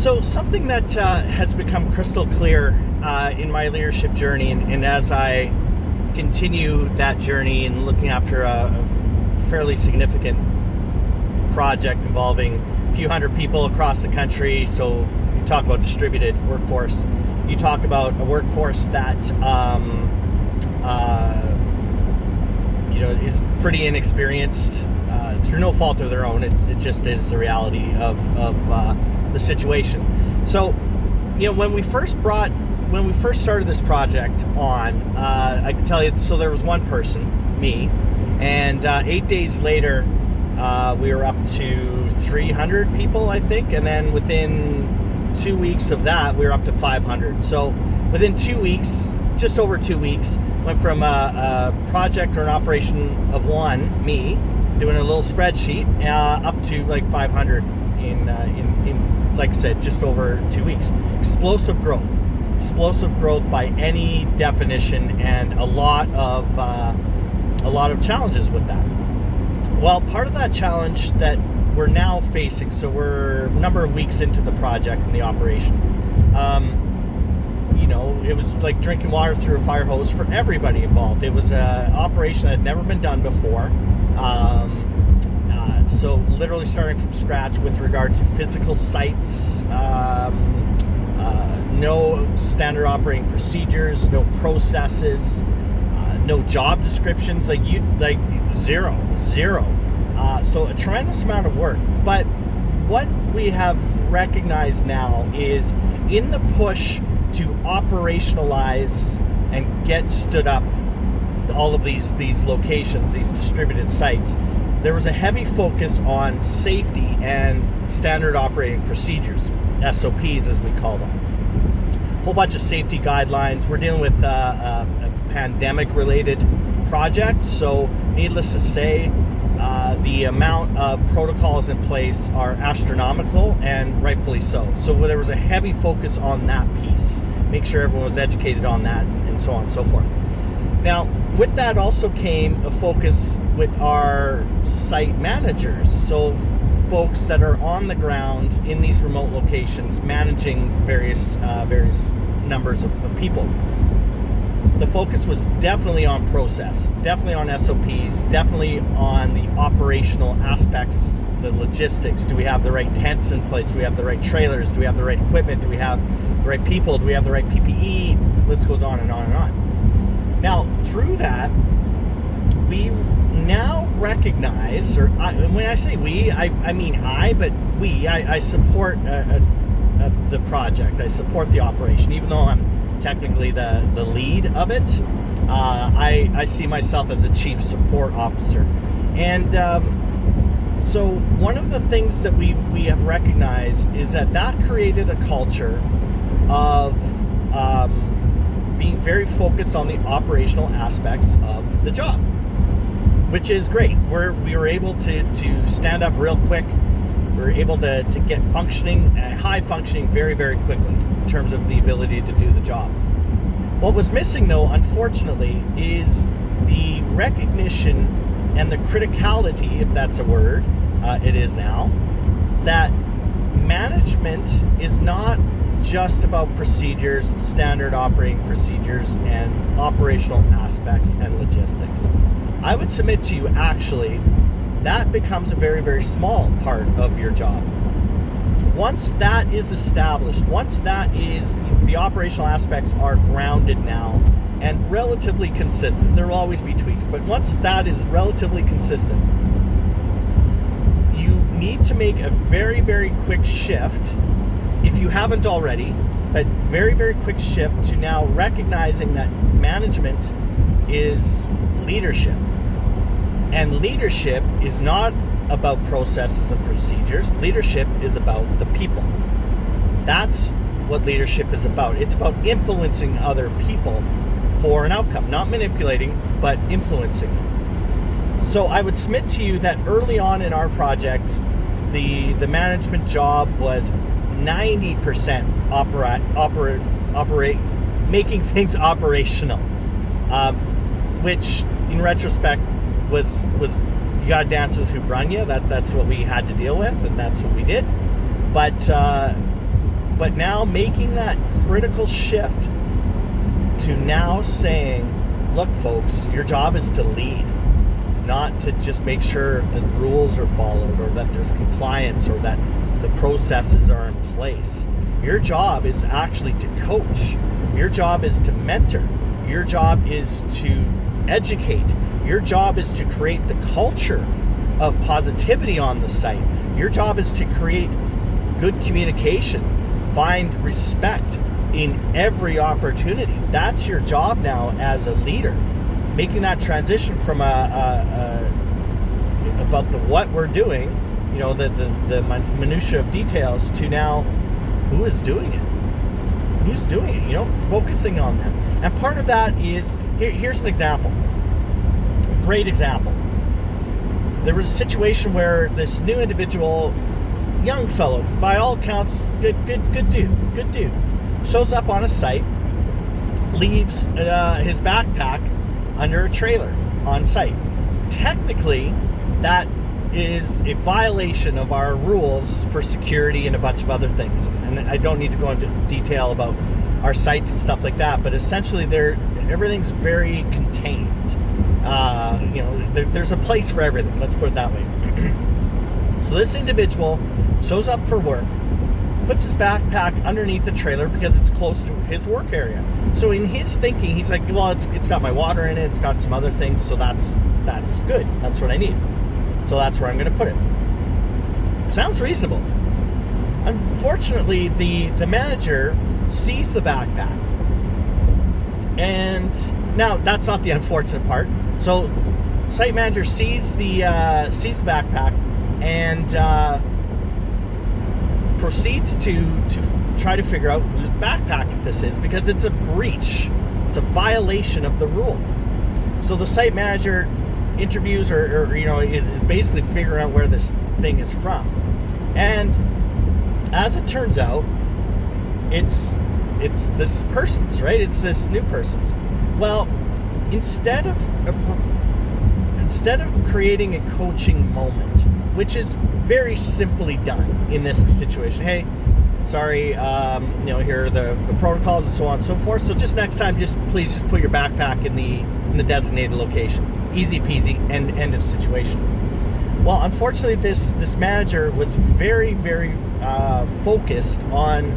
So something that has become crystal clear in my leadership journey, and as I continue that journey and looking after a fairly significant project involving a few hundred people across the country. So you talk about distributed workforce. You talk about a workforce that is pretty inexperienced through no fault of their own. It just is the reality of the situation. So, when we first started this project on, I can tell you. So there was one person, me, and 8 days later, we were up to 300 people, I think, and then within 2 weeks of that, we were up to 500. So within 2 weeks, just over 2 weeks, went from a project or an operation of one, me, doing a little spreadsheet, up to like 500 in like I said, just over 2 weeks. Explosive growth by any definition, and a lot of challenges with that. Well, part of that challenge that we're now facing, so we're a number of weeks into the project and the operation. It was like drinking water through a fire hose for everybody involved. It was an operation that had never been done before. So literally starting from scratch with regard to physical sites, no standard operating procedures, no processes, no job descriptions, zero. So a tremendous amount of work. But what we have recognized now is, in the push to operationalize and get stood up all of these locations, these distributed sites, there was a heavy focus on safety and standard operating procedures, SOPs as we call them. A whole bunch of safety guidelines. We're dealing with a pandemic-related project, so needless to say, the amount of protocols in place are astronomical, and rightfully so. So there was a heavy focus on that piece, make sure everyone was educated on that, and so on and so forth. Now, with that also came a focus with our site managers, so folks that are on the ground in these remote locations managing various numbers of people. The focus was definitely on process, definitely on SOPs, definitely on the operational aspects, the logistics. Do we have the right tents in place? Do we have the right trailers? Do we have the right equipment? Do we have the right people? Do we have the right PPE? The list goes on and on and on. Now, through that, we now recognize, when I say we, I mean I support the project. I support the operation, even though I'm technically the lead of it. I see myself as a chief support officer. And so one of the things that we have recognized is that created a culture of being very focused on the operational aspects of the job, which is great. We were able to stand up real quick. We were able to get high functioning very, very quickly in terms of the ability to do the job. What was missing, though, unfortunately, is the recognition and the criticality, if that's a word, it is now, that management is not just about procedures, standard operating procedures, and operational aspects and logistics. I would submit to you, actually, that becomes a very, very small part of your job. Once that is established, the operational aspects are grounded now and relatively consistent. There will always be tweaks, but once that is relatively consistent, you need to make a very, very quick shift, if you haven't already, but very, very quick shift to now recognizing that management is leadership. And leadership is not about processes and procedures. Leadership is about the people. That's what leadership is about. It's about influencing other people for an outcome, not manipulating, but influencing. So I would submit to you that early on in our project, the management job was 90% operate, making things operational, which in retrospect was you got to dance with who brung you. That's what we had to deal with, and that's what we did. But But now making that critical shift to now saying, look, folks, your job is to lead. It's not to just make sure the rules are followed or that there's compliance or that the processes are in place. Your job is actually to coach. Your job is to mentor. Your job is to educate. Your job is to create the culture of positivity on the site. Your job is to create good communication, find respect in every opportunity. That's your job now as a leader. Making that transition from about the what we're doing, the minutia of details, to now who is doing it. Who's doing it? Focusing on them. And part of that is, here's an example. Great example. There was a situation where this new individual, young fellow, by all accounts, good dude, shows up on a site, leaves his backpack under a trailer on site. Technically, that is a violation of our rules for security and a bunch of other things. And I don't need to go into detail about our sites and stuff like that, but essentially everything's very contained. There's a place for everything, let's put it that way. So this individual shows up for work, puts his backpack underneath the trailer because it's close to his work area. So in his thinking, he's like, well, it's got my water in it, it's got some other things, so that's good. That's what I need. So that's where I'm going to put it. Sounds reasonable. Unfortunately, the manager sees the backpack. And now that's not the unfortunate part. So site manager sees the backpack and proceeds to try to figure out whose backpack this is, because it's a breach. It's a violation of the rule. So the site manager interviews or is basically figuring out where this thing is from. And as it turns out, it's this person's, right? It's this new person's. Well, instead of creating a coaching moment, which is very simply done in this situation. Hey, sorry, here are the protocols and so on and so forth. So just next time, please just put your backpack in the designated location. Easy peasy, end of situation. Well, unfortunately, this manager was very, very focused on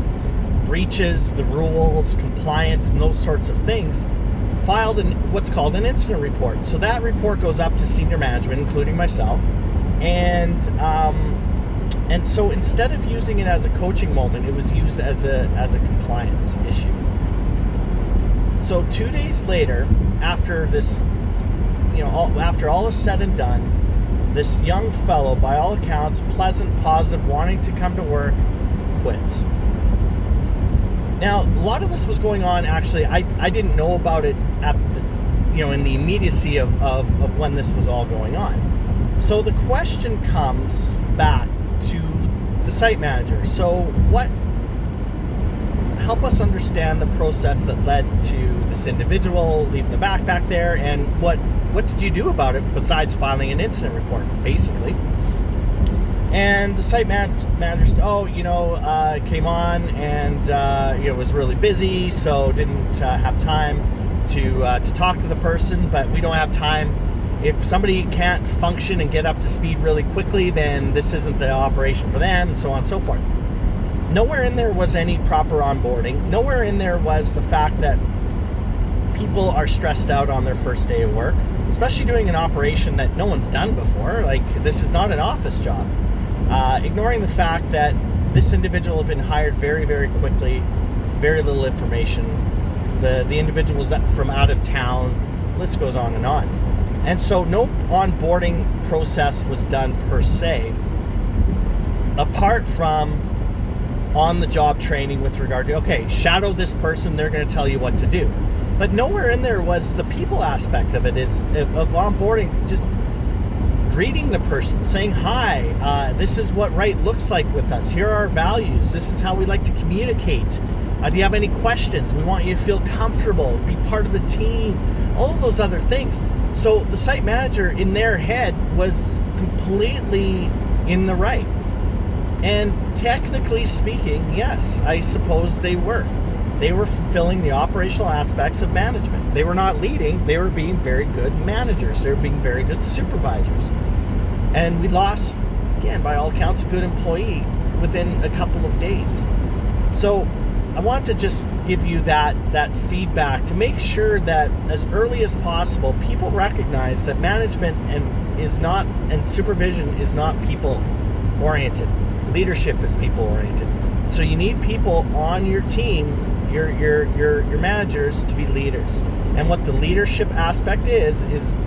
breaches, the rules, compliance, and those sorts of things. Filed what's called an incident report. So that report goes up to senior management, including myself, and so instead of using it as a coaching moment, it was used as a compliance issue. So 2 days later, after this, after all is said and done, this young fellow, by all accounts, pleasant, positive, wanting to come to work, quits. Now, a lot of this was going on, actually, I didn't know about it at the, in the immediacy of when this was all going on. So the question comes back to the site manager. So help us understand the process that led to this individual leaving the backpack there, and what did you do about it besides filing an incident report, basically? And the site manager said, came on and was really busy, so didn't have time to talk to the person, but we don't have time. If somebody can't function and get up to speed really quickly, then this isn't the operation for them, and so on and so forth. Nowhere in there was any proper onboarding. Nowhere in there was the fact that people are stressed out on their first day of work, especially doing an operation that no one's done before. Like, this is not an office job. Ignoring the fact that this individual had been hired very, very quickly, very little information. The individual was from out of town. List goes on and on. And so no onboarding process was done per se, apart from on-the-job training with regard to, okay, shadow this person, they're going to tell you what to do. But nowhere in there was the people aspect of it, of onboarding, just greeting the person, saying, hi, this is what right looks like with us. Here are our values. This is how we like to communicate. Do you have any questions? We want you to feel comfortable, be part of the team, all of those other things. So the site manager in their head was completely in the right. And technically speaking, yes, I suppose they were. They were fulfilling the operational aspects of management. They were not leading, they were being very good managers. They were being very good supervisors. And we lost, again, by all accounts, a good employee within a couple of days. So I want to just give you that feedback to make sure that as early as possible, people recognize that management and supervision is not people oriented. Leadership is people oriented. So you need people on your team, your managers, to be leaders. And what the leadership aspect is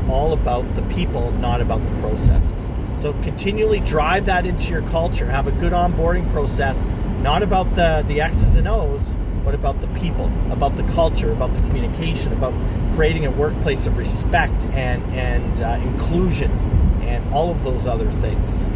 all about the people, not about the processes. So continually drive that into your culture. Have a good onboarding process, not about the X's and O's, but about the people, about the culture, about the communication, about creating a workplace of respect and inclusion and all of those other things.